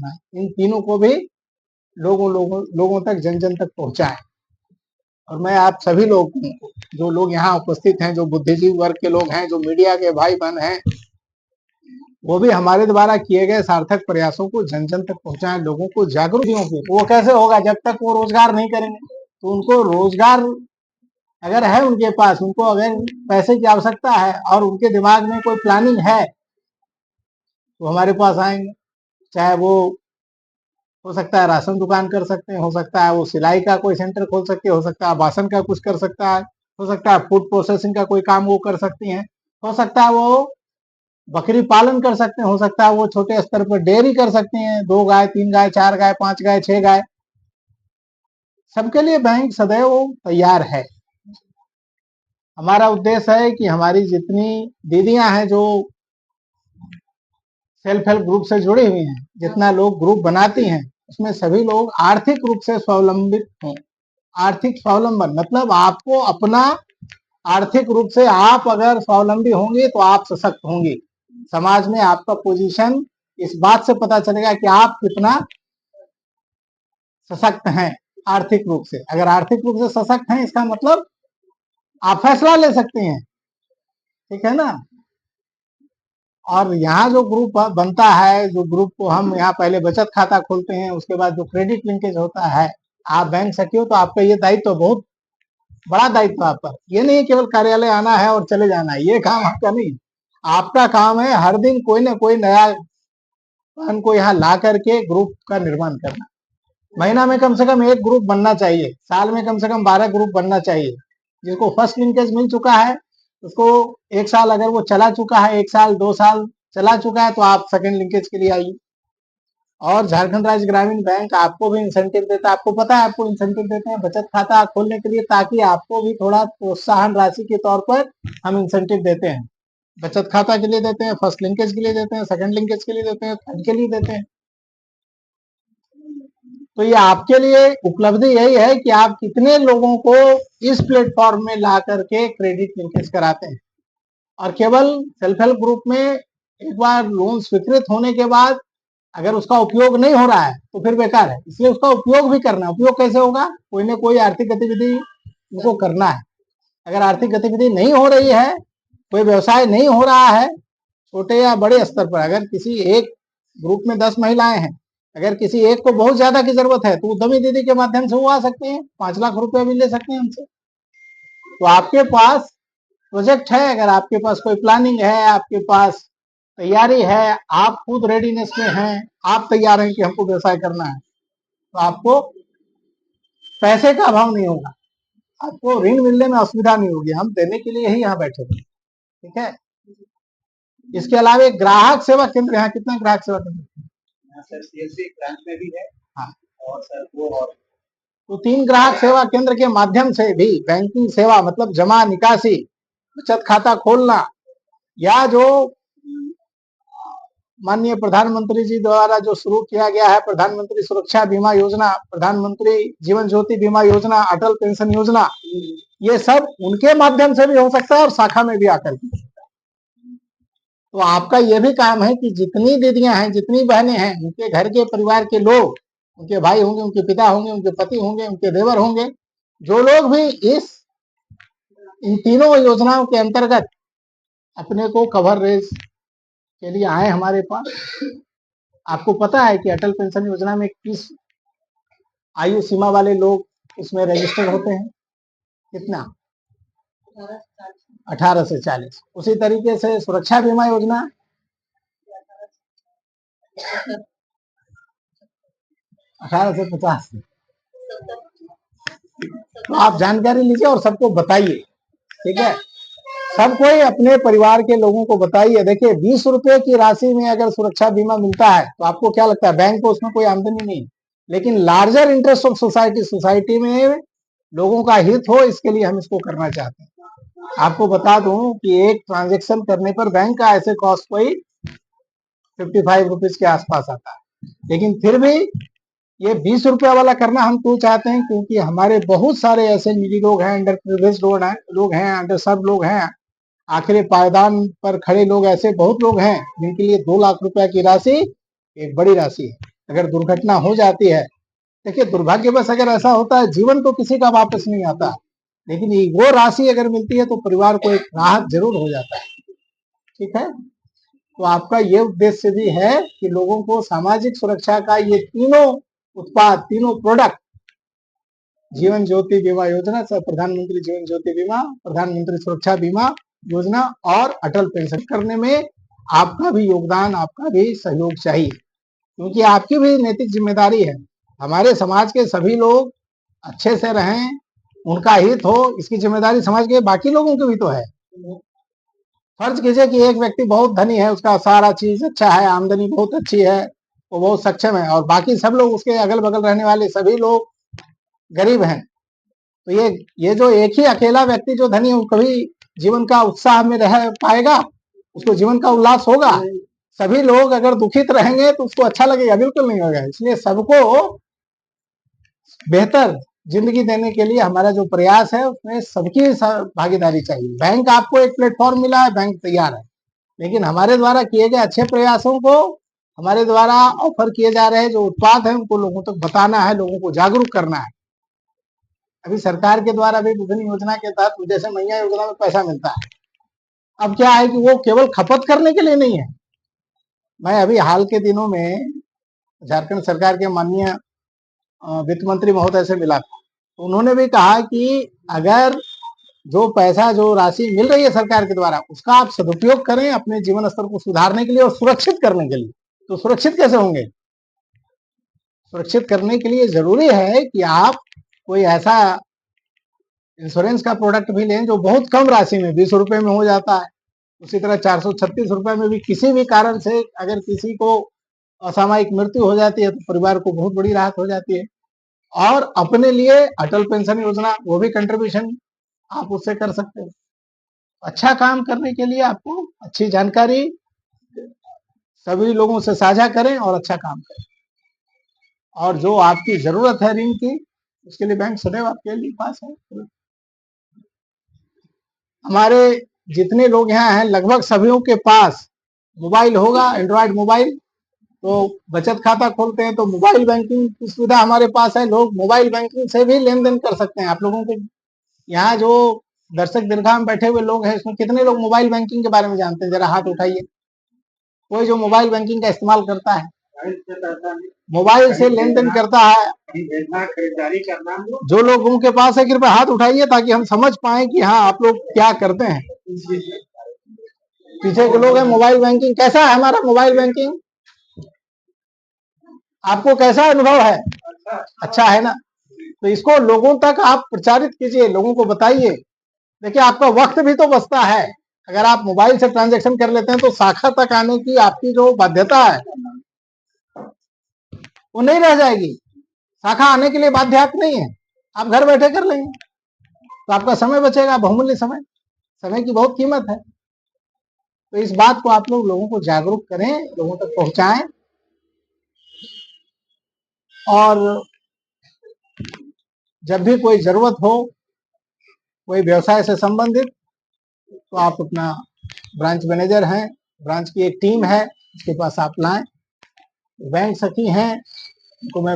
करना है, इन तीनों को भी लोगों तक जन जन तक पहुंचाएं। और मैं आप सभी लोगों को, जो लोग यहाँ उपस्थित हैं, जो बुद्धिजीवी वर्ग के लोग हैं, जो मीडिया के भाई बहन हैं, वो भी हमारे द्वारा किए गए सार्थक प्रयासों को जन जन तक पहुंचाएं, लोगों को जागरूक हों। वो कैसे होगा जब तक वो रोजगार नहीं करेंगे। तो उनको रोजगार अगर है उनके पास, उनको अगर पैसे की आवश्यकता है और उनके दिमाग में कोई प्लानिंग है, तो हमारे पास आएंगे। चाहे वो हो सकता है राशन दुकान कर सकते हैं, हो सकता है वो सिलाई का कोई सेंटर खोल सकते हैं, हो सकता है भाषण का कुछ कर सकता है, हो सकता है फूड प्रोसेसिंग का कोई काम वो कर सकती हैं, हो सकता है वो बकरी पालन कर सकते हैं, हो सकता है वो छोटे स्तर पर डेयरी कर सकते हैं, 2 गाय 3 गाय 4 गाय 5 गाय 6 गाय। सबके लिए बैंक सदैव तैयार है। हमारा उद्देश्य है कि हमारी जितनी दीदियां हैं जो सेल्फ हेल्प ग्रुप से जुड़ी हुई हैं, जितना लोग ग्रुप बनाती हैं, उसमें सभी लोग आर्थिक रूप से स्वावलंबित हों। आर्थिक स्वावलंबन मतलब आपको अपना आर्थिक रूप से आप अगर स्वावलंबी होंगे तो आप सशक्त होंगे। समाज में आपका पोजीशन इस बात से पता चलेगा कि आप कितना सशक्त हैं आर्थिक रूप से। अगर आर्थिक रूप से सशक्त हैं, इसका मतलब आप फैसला ले सकते हैं, ठीक है ना। और यहाँ जो ग्रुप बनता है, जो ग्रुप को हम यहाँ पहले बचत खाता खोलते हैं, उसके बाद जो क्रेडिट लिंकेज होता है, आप बैंक सखी हो तो आपका ये दायित्व बहुत बड़ा दायित्व आप पर। ये नहीं केवल कार्यालय आना है और चले जाना है, ये काम आपका नहीं। आपका काम है हर दिन कोई ना कोई नया प्लान को यहाँ ला करके ग्रुप का निर्माण करना। महीना में कम से कम 1 ग्रुप बनना चाहिए, साल में कम से कम 12 ग्रुप बनना चाहिए। जिसको फर्स्ट लिंकेज मिल चुका है उसको 1 साल अगर वो चला चुका है, 1 साल 2 साल चला चुका है, तो आप सेकंड लिंकेज के लिए आइए। और झारखंड राज्य ग्रामीण बैंक आपको भी इंसेंटिव देता है। आपको पता है आपको इंसेंटिव देते हैं बचत खाता खोलने के लिए, ताकि आपको भी थोड़ा प्रोत्साहन राशि के तौर पर हम इंसेंटिव देते हैं। बचत खाता के लिए देते हैं, फर्स्ट लिंकेज के लिए देते हैं, सेकंड लिंकेज के लिए देते हैं, थर्ड के लिए देते हैं। तो ये आपके लिए उपलब्धि यही है कि आप कितने लोगों को इस प्लेटफॉर्म में ला करके क्रेडिट लिंकेज कराते हैं। और केवल सेल्फ हेल्प ग्रुप में एक बार लोन स्वीकृत होने के बाद अगर उसका उपयोग नहीं हो रहा है तो फिर बेकार है। इसलिए उसका उपयोग भी करना है। उपयोग कैसे होगा? कोई ना कोई आर्थिक गतिविधि उनको करना है। अगर आर्थिक गतिविधि नहीं हो रही है, कोई व्यवसाय नहीं हो रहा है, छोटे या बड़े स्तर पर, अगर किसी एक ग्रुप में 10 महिलाएं हैं, अगर किसी एक को बहुत ज्यादा की जरूरत है तो उद्यमी दीदी के माध्यम से वो आ सकते हैं, 5 लाख रुपए भी ले सकते हैं हमसे। तो आपके पास प्रोजेक्ट है, अगर आपके पास कोई प्लानिंग है, आपके पास तैयारी है, आप खुद रेडीनेस में हैं, आप तैयार हैं कि हमको व्यवसाय करना है, तो आपको पैसे का अभाव नहीं होगा, आपको ऋण मिलने में असुविधा नहीं होगी। हम देने के लिए ही यहाँ बैठे थे, ठीक है। इसके अलावा एक ग्राहक सेवा केंद्र, यहाँ कितना ग्राहक सेवा केंद्र? सर सीएससी ब्रांच में भी है। हाँ, और सर वो और तो 3 ग्राहक सेवा केंद्र के माध्यम से भी बैंकिंग सेवा मतलब जमा निकासी, बचत खाता खोलना, या जो माननीय प्रधानमंत्री जी द्वारा जो शुरू किया गया है प्रधानमंत्री सुरक्षा बीमा योजना, प्रधानमंत्री जीवन ज्योति बीमा योजना, अटल पेंशन योजना, ये सब उनके माध्यम से भी हो सकता है और शाखा में भी आकर के। तो आपका ये भी काम है कि जितनी दीदियां हैं, जितनी बहनें हैं, उनके घर के परिवार के लोग, उनके भाई होंगे, उनके पिता होंगे, उनके पति होंगे, उनके देवर होंगे, जो लोग भी इन तीनों योजनाओं के अंतर्गत अपने को कवर रेज के लिए आए हमारे पास। आपको पता है कि अटल पेंशन योजना में किस आयु सीमा वाले लोग उसमें रजिस्टर्ड होते हैं? कितना? 18 से 40। उसी तरीके से सुरक्षा बीमा योजना 18 से 50। तो आप जानकारी लीजिए और सबको बताइए, ठीक है। सब कोई अपने परिवार के लोगों को बताइए। देखिए 20 रुपए की राशि में अगर सुरक्षा बीमा मिलता है तो आपको क्या लगता है? बैंक को उसमें कोई आमदनी नहीं, लेकिन लार्जर इंटरेस्ट ऑफ सोसाइटी में लोगों का हित हो, इसके लिए हम इसको करना चाहते हैं। आपको बता दूं कि एक ट्रांजेक्शन करने पर बैंक का ऐसे कॉस्ट कोई 55 रुपीज के आसपास आता है, लेकिन फिर भी ये 20 रुपया वाला करना हम क्यों चाहते हैं? क्योंकि हमारे बहुत सारे ऐसे निजी लोग हैं, अंडर प्रिविलेज्ड लोग हैं, अंडर सर्व लोग हैं, आखिरी पायदान पर खड़े लोग, ऐसे बहुत लोग हैं जिनके लिए 2 लाख रुपया की राशि एक बड़ी राशि है। अगर दुर्घटना हो जाती है, देखिए दुर्भाग्यवश अगर ऐसा होता है, जीवन तो किसी का वापस नहीं आता, लेकिन वो राशि अगर मिलती है तो परिवार को एक राहत जरूर हो जाता है। ठीक है, तो आपका ये उद्देश्य भी है कि लोगों को सामाजिक सुरक्षा का ये तीनों उत्पाद, तीनों प्रोडक्ट, जीवन ज्योति बीमा योजना, प्रधानमंत्री जीवन ज्योति बीमा, प्रधानमंत्री सुरक्षा बीमा योजना और अटल पेंशन करने में आपका भी योगदान, आपका भी सहयोग चाहिए, क्योंकि आपकी भी नैतिक जिम्मेदारी है। हमारे समाज के सभी लोग अच्छे से रहें, उनका हित हो, इसकी जिम्मेदारी समाज के बाकी लोगों की भी तो है। फर्ज कीजिए कि एक व्यक्ति बहुत धनी है, उसका सारा चीज अच्छा है, आमदनी बहुत अच्छी है, वो बहुत सक्षम है, और बाकी सब लोग, उसके अगल बगल रहने वाले सभी लोग गरीब हैं, तो ये जो एक ही अकेला व्यक्ति जो धनी है, कभी जीवन का उत्साह में रह पाएगा? उसको जीवन का उल्लास होगा? सभी लोग अगर दुखित रहेंगे तो उसको अच्छा लगेगा? बिल्कुल नहीं होगा। इसलिए सबको बेहतर जिंदगी देने के लिए हमारा जो प्रयास है उसमें सबकी भागीदारी चाहिए। बैंक आपको एक प्लेटफॉर्म मिला है, बैंक तैयार है, लेकिन हमारे द्वारा किए गए अच्छे प्रयासों को, हमारे द्वारा ऑफर किए जा रहे जो उत्पाद हैं उनको लोगों तक बताना है, लोगों को जागरूक करना है। अभी सरकार के द्वारा भी विभिन्न योजना के तहत, जैसे मैया योजना में पैसा मिलता है, अब क्या है कि वो केवल खपत करने के लिए नहीं है। मैं अभी हाल के दिनों में झारखंड सरकार के माननीय वित्त मंत्री महोदय से मिला था, तो उन्होंने भी कहा कि अगर जो पैसा, जो राशि मिल रही है सरकार के द्वारा, उसका आप सदुपयोग करें अपने जीवन स्तर को सुधारने के लिए और सुरक्षित करने के लिए। तो सुरक्षित कैसे होंगे? सुरक्षित करने के लिए जरूरी है कि आप कोई ऐसा इंश्योरेंस का प्रोडक्ट भी लें जो बहुत कम राशि में, 20 रुपए में हो जाता है। उसी तरह 436 रुपए में भी किसी भी कारण से अगर किसी को असामयिक मृत्यु हो जाती है तो परिवार को बहुत बड़ी राहत हो जाती है। और अपने लिए अटल पेंशन योजना, वो भी कंट्रीब्यूशन आप उससे कर सकते हो। अच्छा काम करने के लिए आपको अच्छी जानकारी सभी लोगों से साझा करें और अच्छा काम करें, और जो आपकी जरूरत है ऋण की, उसके लिए बैंक सदैव आपके लिए पास है। हमारे जितने लोग यहाँ हैं लगभग सभी के पास मोबाइल होगा, एंड्रॉयड मोबाइल, तो बचत खाता खोलते हैं तो मोबाइल बैंकिंग की सुविधा हमारे पास है। लोग मोबाइल बैंकिंग से भी लेन देन कर सकते हैं। आप लोगों को यहाँ जो दर्शक दीर्घा में बैठे हुए लोग हैं, इसमें कितने लोग मोबाइल बैंकिंग के बारे में जानते हैं? जरा हाथ उठाइए, कोई जो मोबाइल बैंकिंग का इस्तेमाल करता है, मोबाइल से लेन देन करता है। खरीदारी करना, जो लोगों के पास है कृपया हाथ उठाइए ताकि हम समझ पाए कि हाँ आप लोग क्या करते हैं। पीछे के लोग हैं। मोबाइल बैंकिंग कैसा है? हमारा मोबाइल बैंकिंग आपको कैसा अनुभव है? अच्छा है ना? तो इसको लोगों तक आप प्रचारित कीजिए, लोगों को बताइए। देखिए आपका वक्त भी तो बचता है। अगर आप मोबाइल से ट्रांजैक्शन कर लेते हैं तो शाखा तक आने की आपकी जो बाध्यता है वो नहीं रह जाएगी। शाखा आने के लिए बाध्य आप नहीं है, आप घर बैठे कर लेंगे, तो आपका समय बचेगा, बहुमूल्य समय। समय की बहुत कीमत है। तो इस बात को आप लोग लोगों को जागरूक करें, लोगों तक पहुंचाएं, और जब भी कोई जरूरत हो, कोई व्यवसाय से संबंधित, तो आप अपना ब्रांच मैनेजर हैं, ब्रांच की एक टीम है, उसके पास आप लाएं। बैंक सखी हैं, उनको मैं